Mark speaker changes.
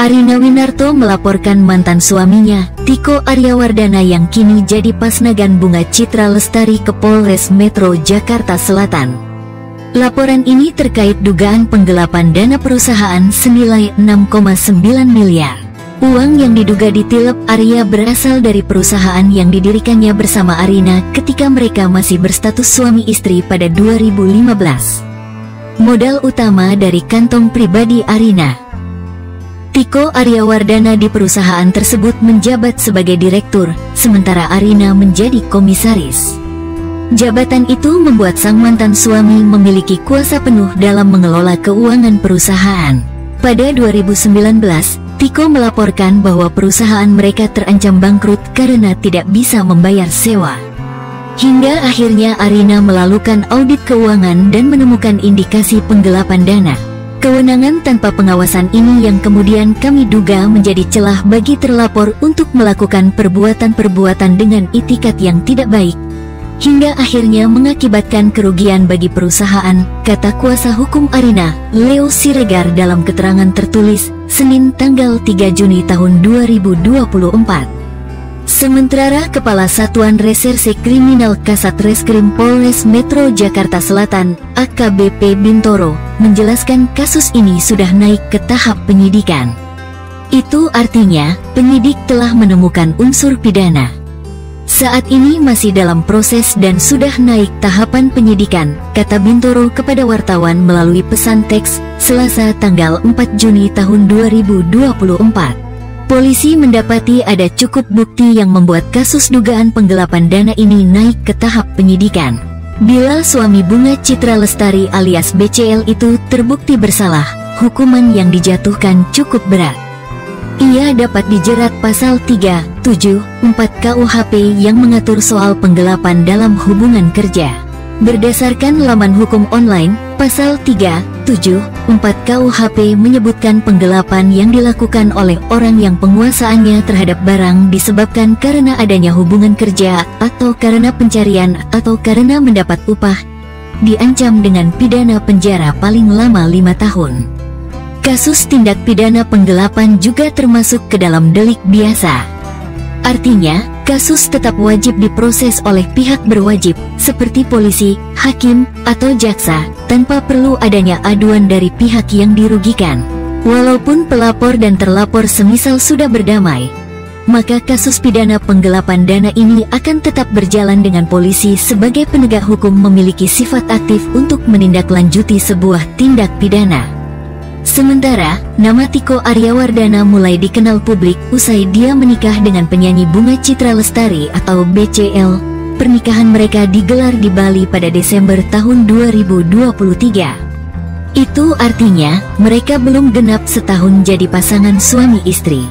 Speaker 1: Arina Winarto melaporkan mantan suaminya, Tiko Aryawardana yang kini jadi Pasnagan Bunga Citra Lestari ke Polres Metro Jakarta Selatan. Laporan ini terkait dugaan penggelapan dana perusahaan senilai 6,9 miliar. Uang yang diduga ditilep Arya berasal dari perusahaan yang didirikannya bersama Arina ketika mereka masih berstatus suami istri pada 2015. Modal utama dari kantong pribadi Arina. Tiko Aryawardana di perusahaan tersebut menjabat sebagai direktur, sementara Arina menjadi komisaris. Jabatan itu membuat sang mantan suami memiliki kuasa penuh dalam mengelola keuangan perusahaan. Pada 2019, Tiko melaporkan bahwa perusahaan mereka terancam bangkrut karena tidak bisa membayar sewa. Hingga akhirnya Arina melakukan audit keuangan dan menemukan indikasi penggelapan dana. Kewenangan tanpa pengawasan ini yang kemudian kami duga menjadi celah bagi terlapor untuk melakukan perbuatan-perbuatan dengan itikat yang tidak baik, hingga akhirnya mengakibatkan kerugian bagi perusahaan, kata kuasa hukum Arina, Leo Siregar dalam keterangan tertulis, Senin tanggal 3 Juni tahun 2024. Sementara Kepala Satuan Reserse Kriminal Kasat Reskrim Polres Metro Jakarta Selatan, AKBP Bintoro, menjelaskan kasus ini sudah naik ke tahap penyidikan. Itu artinya, penyidik telah menemukan unsur pidana. Saat ini masih dalam proses dan sudah naik tahapan penyidikan, kata Bintoro kepada wartawan melalui pesan teks, Selasa tanggal 4 Juni tahun 2024. Polisi mendapati ada cukup bukti yang membuat kasus dugaan penggelapan dana ini naik ke tahap penyidikan. Bila suami Bunga Citra Lestari alias BCL itu terbukti bersalah, hukuman yang dijatuhkan cukup berat. Ia dapat dijerat pasal 374 KUHP yang mengatur soal penggelapan dalam hubungan kerja. Berdasarkan laman hukum online, pasal 374 KUHP menyebutkan penggelapan yang dilakukan oleh orang yang penguasaannya terhadap barang disebabkan karena adanya hubungan kerja, atau karena pencarian, atau karena mendapat upah, diancam dengan pidana penjara paling lama 5 tahun. Kasus tindak pidana penggelapan juga termasuk ke dalam delik biasa. Artinya, kasus tetap wajib diproses oleh pihak berwajib, seperti polisi, hakim, atau jaksa, tanpa perlu adanya aduan dari pihak yang dirugikan. Walaupun pelapor dan terlapor semisal sudah berdamai, maka kasus pidana penggelapan dana ini akan tetap berjalan dengan polisi sebagai penegak hukum memiliki sifat aktif untuk menindaklanjuti sebuah tindak pidana. Sementara, nama Tiko Aryawardana mulai dikenal publik usai dia menikah dengan penyanyi Bunga Citra Lestari atau BCL. Pernikahan mereka digelar di Bali pada Desember tahun 2023. Itu artinya, mereka belum genap setahun jadi pasangan suami istri.